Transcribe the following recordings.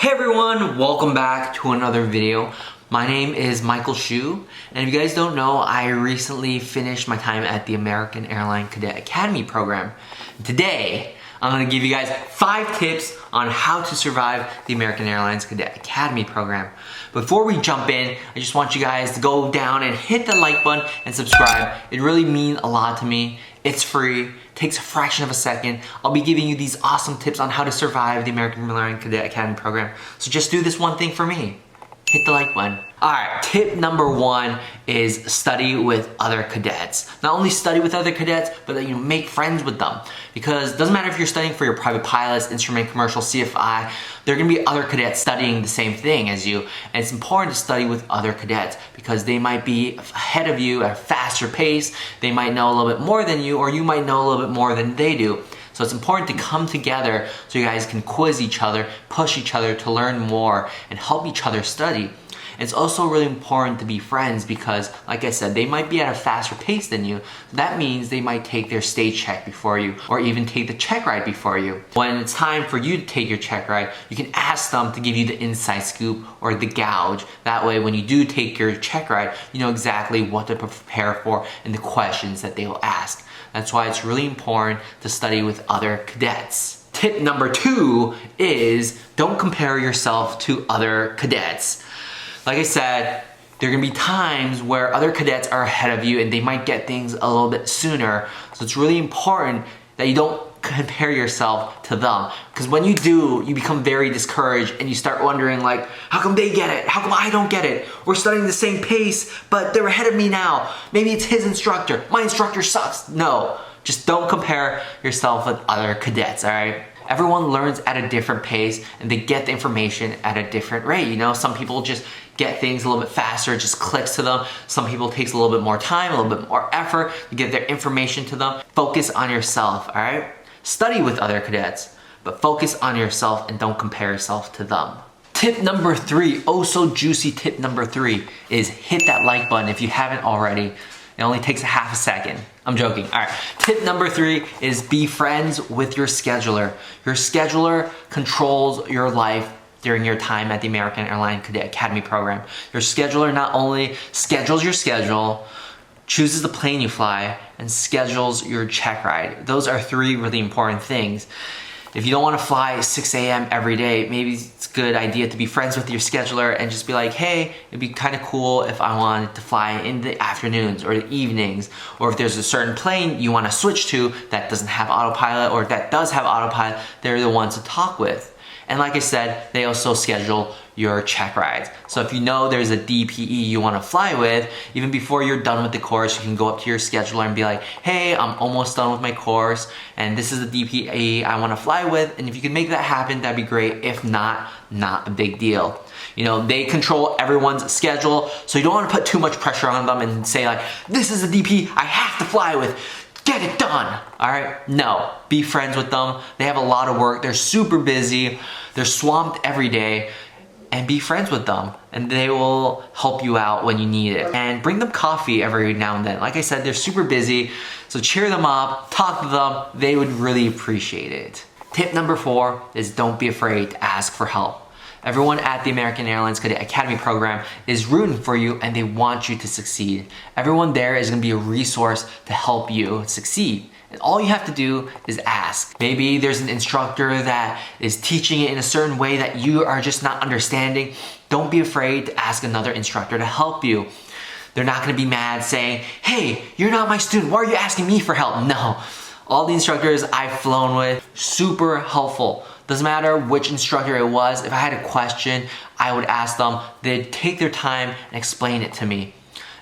Hey everyone, welcome back to another video. My name is Michael Shu, and if you guys don't know, I recently finished my time at the American Airline Cadet Academy program. Today, I'm going to give you guys 5 tips on how to survive the American Airlines Cadet Academy program. Before we jump in, I just want you guys to go down and hit the like button and subscribe. It really means a lot to me. It's free, takes a fraction of a second. I'll be giving you these awesome tips on how to survive the American Airlines Cadet Academy program. So just do this one thing for me. Hit the like button. Alright, tip number 1 is study with other cadets. Not only study with other cadets, but that you make friends with them. Because it doesn't matter if you're studying for your private pilots, instrument, commercial, CFI, there are going to be other cadets studying the same thing as you. And it's important to study with other cadets because they might be ahead of you at a faster pace, they might know a little bit more than you, or you might know a little bit more than they do. So it's important to come together so you guys can quiz each other, push each other to learn more, and help each other study. It's also really important to be friends because, like I said, they might be at a faster pace than you. That means they might take their stage check before you, or even take the check ride before you. When it's time for you to take your check ride, you can ask them to give you the inside scoop or the gouge. That way, when you do take your check ride, you know exactly what to prepare for and the questions that they will ask. That's why it's really important to study with other cadets. Tip number 2 is don't compare yourself to other cadets. Like I said, there are going to be times where other cadets are ahead of you and they might get things a little bit sooner. So it's really important that you don't compare yourself to them. Because when you do, you become very discouraged and you start wondering like, how come they get it? How come I don't get it? We're studying the same pace, but they're ahead of me now. Maybe it's his instructor. My instructor sucks. No, just don't compare yourself with other cadets, all right? Everyone learns at a different pace and they get the information at a different rate. You know, some people just get things a little bit faster, it just clicks to them. Some people it takes a little bit more time, a little bit more effort to get their information to them. Focus on yourself, all right? Study with other cadets, but focus on yourself and don't compare yourself to them. Tip number 3, oh so juicy tip number 3 is hit that like button if you haven't already. It only takes a half a second. I'm joking. All right. Tip number 3 is be friends with your scheduler. Your scheduler controls your life during your time at the American Airlines Cadet Academy program. Your scheduler not only schedules your schedule, chooses the plane you fly, and schedules your check ride. Those are 3 really important things. If you don't want to fly 6 a.m. every day, maybe it's a good idea to be friends with your scheduler and just be like, hey, it'd be kind of cool if I wanted to fly in the afternoons or the evenings, or if there's a certain plane you want to switch to that doesn't have autopilot or that does have autopilot, they're the ones to talk with. And like I said, they also schedule your check rides. So if you know there's a DPE you want to fly with, even before you're done with the course, you can go up to your scheduler and be like, hey, I'm almost done with my course, and this is the DPE I want to fly with, and if you can make that happen, that'd be great. If not, not a big deal. You know, they control everyone's schedule, so you don't want to put too much pressure on them and say like, this is the DPE I have to fly with. Get it done, all right? No, be friends with them. They have a lot of work. They're super busy. They're swamped every day. And be friends with them. And they will help you out when you need it. And bring them coffee every now and then. Like I said, they're super busy. So cheer them up, talk to them. They would really appreciate it. Tip number 4 is don't be afraid to ask for help. Everyone at the American Airlines Cadet Academy program is rooting for you and they want you to succeed. Everyone there is going to be a resource to help you succeed. And all you have to do is ask. Maybe there's an instructor that is teaching it in a certain way that you are just not understanding. Don't be afraid to ask another instructor to help you. They're not going to be mad saying, hey, you're not my student. Why are you asking me for help? No. All the instructors I've flown with, super helpful. Doesn't matter which instructor it was, if I had a question, I would ask them. They'd take their time and explain it to me.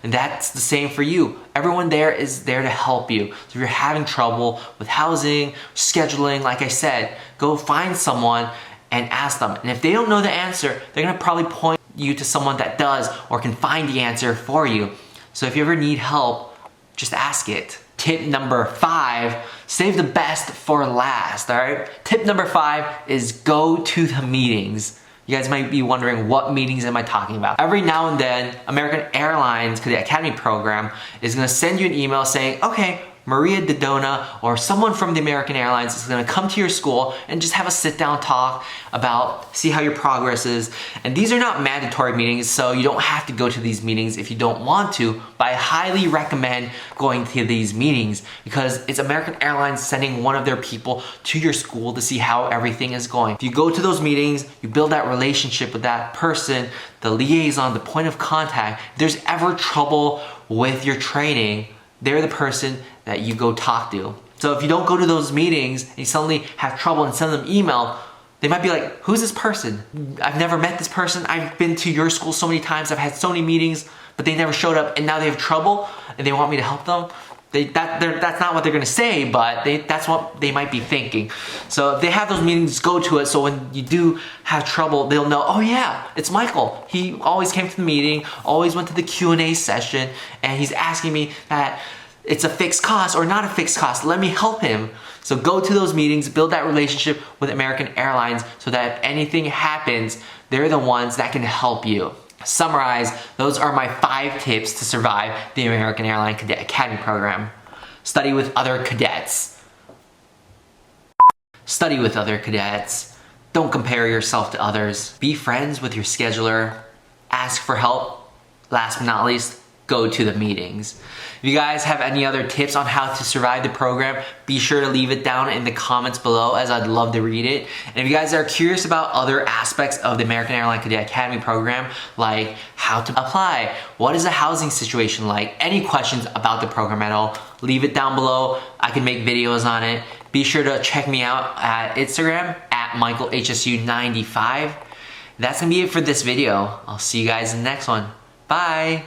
And that's the same for you. Everyone there is there to help you. So if you're having trouble with housing, scheduling, like I said, go find someone and ask them. And if they don't know the answer, they're gonna probably point you to someone that does or can find the answer for you. So if you ever need help, just ask it. Tip number 5, save the best for last, all right? Tip number 5 is go to the meetings. You guys might be wondering, what meetings am I talking about? Every now and then, American Airlines Cadet Academy program is gonna send you an email saying, okay, Maria Dodona or someone from the American Airlines is gonna come to your school and just have a sit down talk about, see how your progress is. And these are not mandatory meetings, so you don't have to go to these meetings if you don't want to, but I highly recommend going to these meetings because it's American Airlines sending one of their people to your school to see how everything is going. If you go to those meetings, you build that relationship with that person, the liaison, the point of contact. If there's ever trouble with your training, they're the person that you go talk to. So if you don't go to those meetings and you suddenly have trouble and send them email, they might be like, who's this person? I've never met this person. I've been to your school so many times. I've had so many meetings, but they never showed up and now they have trouble and they want me to help them. That's not what they're gonna say, but that's what they might be thinking. So if they have those meetings, go to it, so when you do have trouble, they'll know, oh yeah, it's Michael. He always came to the meeting, always went to the Q&A session, and he's asking me that it's a fixed cost or not a fixed cost. Let me help him. So go to those meetings, build that relationship with American Airlines so that if anything happens, they're the ones that can help you. Summarize, those are my 5 tips to survive the American Airline Cadet Academy program. Study with other cadets. Study with other cadets. Don't compare yourself to others. Be friends with your scheduler. Ask for help. Last but not least, go to the meetings. If you guys have any other tips on how to survive the program, be sure to leave it down in the comments below, as I'd love to read it. And if you guys are curious about other aspects of the American Airline Cadet Academy program, like how to apply, what is the housing situation like, any questions about the program at all, leave it down below. I can make videos on it. Be sure to check me out at Instagram at MichaelHSU95. That's gonna be it for this video. I'll see you guys in the next one. Bye.